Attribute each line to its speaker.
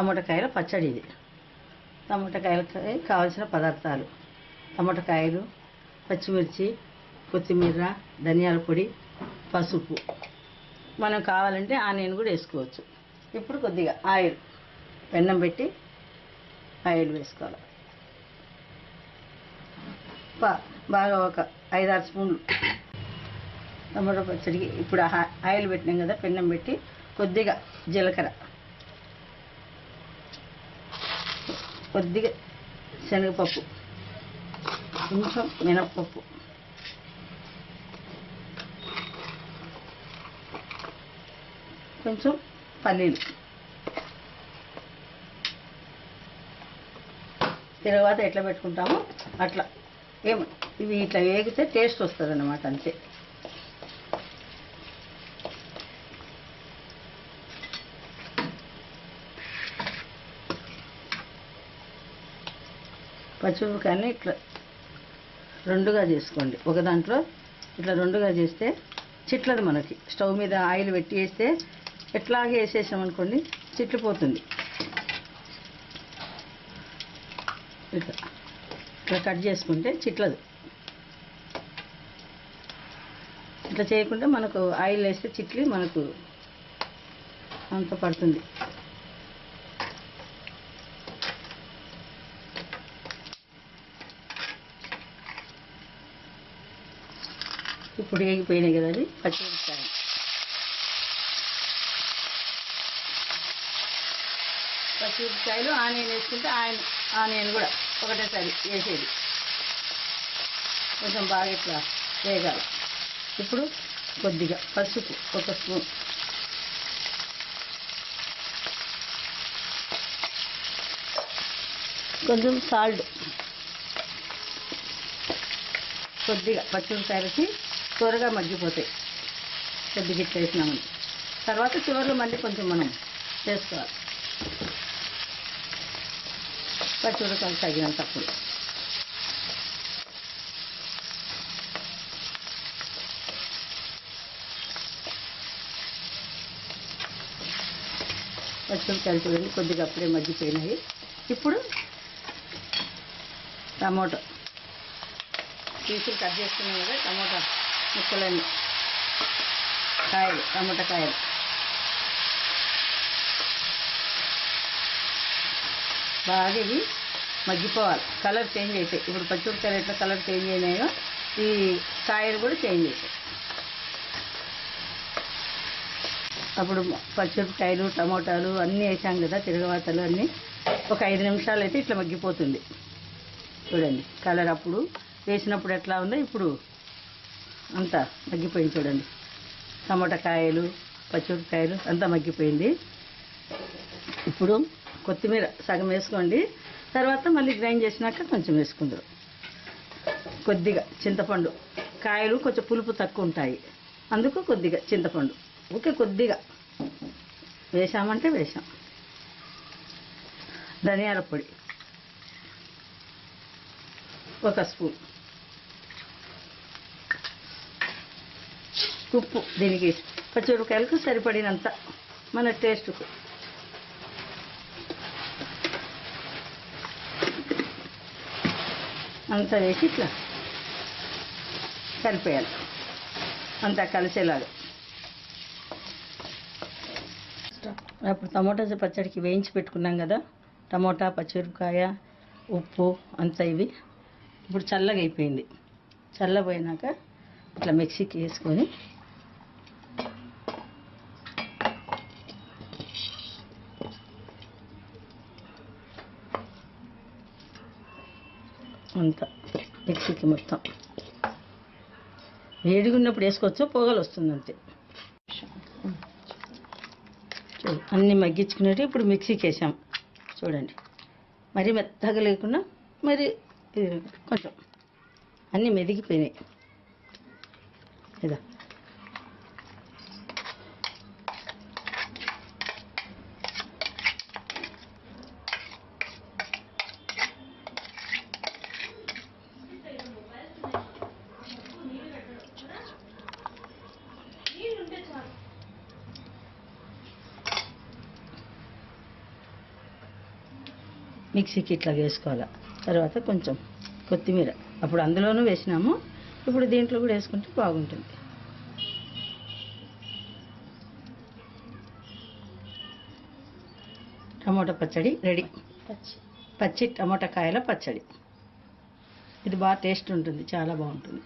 Speaker 1: టమాటాకాయల పచ్చడి. ఇది టమాటాకాయలకి కావాల్సిన పదార్థాలు: టమాటాకాయలు, పచ్చిమిర్చి, కొత్తిమీర, ధనియాల పొడి, పసుపు. మనం కావాలంటే ఆనియన్ కూడా వేసుకోవచ్చు. ఇప్పుడు కొద్దిగా ఆయిల్, పెన్నం పెట్టి ఆయిల్ వేసుకోవాలి. బాగా ఒక 5-6 స్పూన్లు టమాటా పచ్చడికి. ఇప్పుడు ఆయిల్ పెట్టినాం కదా, పెన్నం పెట్టి కొద్దిగా జీలకర్ర, కొద్దిగా శనగపప్పు, కొంచెం మినప్పప్పు, కొంచెం పల్లీలు. తర్వాత ఎట్లా పెట్టుకుంటామో అట్లా ఇవి ఇట్లా వేగితే టేస్ట్ వస్తుంది అన్నమాట, అంతే. పచ్చిమిరపకాయలని ఇట్లా రెండుగా చేసుకోండి. ఒక దాంట్లో ఇట్లా రెండుగా చేస్తే చిట్లదు మనకి. స్టవ్ మీద ఆయిల్ పెట్టి వేస్తే ఎట్లాగే వేసేసామనుకోండి చిట్లిపోతుంది. ఇట్లా ఇట్లా కట్ చేసుకుంటే చిట్లదు. ఇట్లా చేయకుండా మనకు ఆయిల్ వేస్తే చిట్లి మనకు అంత పడుతుంది. ఇప్పుడు వేగిపోయినాయి కదా అది పచ్చిమిరపకాయలు ఆనియన్ వేసుకుంటే ఆనియన్ కూడా ఒకటేసారి వేసేది. కొంచెం బాగా ఇట్లా వేగాలి. ఇప్పుడు కొద్దిగా పసుపు, 1 స్పూన్, కొంచెం సాల్ట్, కొద్దిగా పచ్చిమిరపకాయలకి త్వరగా మగ్గిపోతాయి కొద్దిగా ఇట్లా వేసినామని. తర్వాత చివరిలో మళ్ళీ కొంచెం మనం చేసుకోవాలి. పచ్చిమిరపకాయలు తగినంతప్పుడు. పచ్చిమిరపకాయలు చూడండి కొద్దిగా అప్పుడే మగ్గిపోయినాయి. ఇప్పుడు టమాటో పీసులు కట్ చేసుకున్నాం కదా, టమాటా ముక్కలన్నీ, టమాటా కాయలు బాగా ఇవి మగ్గిపోవాలి. కలర్ చేంజ్ అవుతాయి. ఇప్పుడు పచ్చిమిరపకాయలు ఎట్లా కలర్ చేంజ్ అయినాయో ఈ కాయలు కూడా చేంజ్ అవుతాయి. అప్పుడు పచ్చిమిరపకాయలు, టమోటాలు అన్నీ వేసాం కదా, తిరగవాతలు అన్నీ ఒక 5 నిమిషాలు అయితే ఇట్లా మగ్గిపోతుంది. చూడండి కలర్ అప్పుడు వేసినప్పుడు ఎట్లా ఉందో ఇప్పుడు అంతా మగ్గిపోయింది. చూడండి టమాటా కాయలు, పచ్చిమిరపకాయలు అంతా మగ్గిపోయింది. ఇప్పుడు కొత్తిమీర సగం వేసుకోండి. తర్వాత మళ్ళీ గ్రైండ్ చేసినాక కొంచెం వేసుకుందరు. కొద్దిగా చింతపండు, కాయలు కొంచెం పులుపు తక్కువ ఉంటాయి, అందుకు కొద్దిగా చింతపండు ఓకే కొద్దిగా వేసామంటే వేసాం. ధనియాల పొడి 1 స్పూన్, ఉప్పు దీనికి పచ్చిమిరపకాయలకు సరిపడినంత మన టేస్ట్కు. అంతా వేసి ఇట్లా కలిపేయాలి, అంతా కలిసేలాగా. అప్పుడు టమోటా పచ్చడికి వేయించి పెట్టుకున్నాం కదా, టమోటా, పచ్చిమిరపకాయ, ఉప్పు అంతా ఇవి ఇప్పుడు చల్లగా అయిపోయింది. చల్లపోయినాక ఇట్లా మిక్సీకి వేసుకొని అంతా మిక్సీకి మొత్తం వేడిగా ఉన్నప్పుడు వేసుకోవచ్చు, పొగలు వస్తుంది అంతే. అన్నీ మగ్గించుకునేవి ఇప్పుడు మిక్సీకి వేసాం. చూడండి మరీ మెత్తగా లేకుండా మరి కొంచెం అన్నీ మెదిగిపోయినాయి ఇదా. మిక్సీకి ఇట్లా వేసుకోవాలి. తర్వాత కొంచెం కొత్తిమీర అప్పుడు అందులోనూ వేసినాము, ఇప్పుడు దీంట్లో కూడా వేసుకుంటే బాగుంటుంది. టమోటా పచ్చడి రెడీ. పచ్చి టమోటా కాయల పచ్చడి. ఇది బాగా టేస్ట్ ఉంటుంది, చాలా బాగుంటుంది.